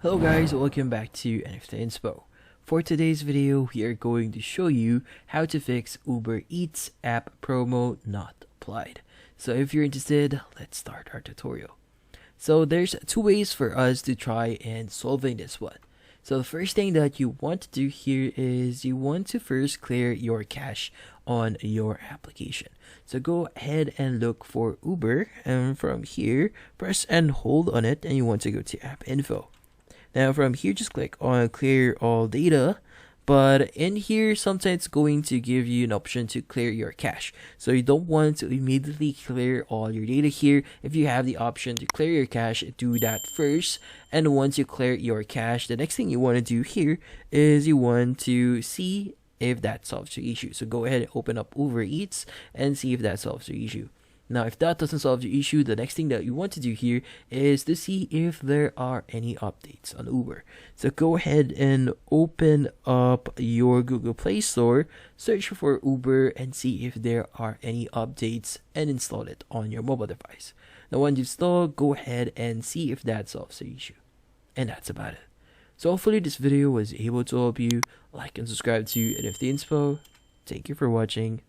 Hello guys, welcome back to NFT Inspo. For today's video, we are going to show you how to fix Uber Eats app promo not applied. So if you're interested, let's start our tutorial. So there's two ways for us to try and solving this one. So the first thing that you want to do here is you want to first clear your cache on your application. So go ahead and look for Uber, and from here press and hold on it, and you want to go to app info. Now from here, just click on clear all data, but in here sometimes it's going to give you an option to clear your cache. So you don't want to immediately clear all your data here. If you have the option to clear your cache, do that first. And once you clear your cache, the next thing you want to do here is you want to see if that solves your issue. So go ahead and open up Uber Eats and see if that solves your issue. Now, if that doesn't solve your issue, the next thing that you want to do here is to see if there are any updates on Uber. So go ahead and open up your Google Play Store, search for Uber, and see if there are any updates and install it on your mobile device. Now, once you install, go ahead and see if that solves the issue. And that's about it. So hopefully this video was able to help you. Like and subscribe to NFT Inspo. Thank you for watching.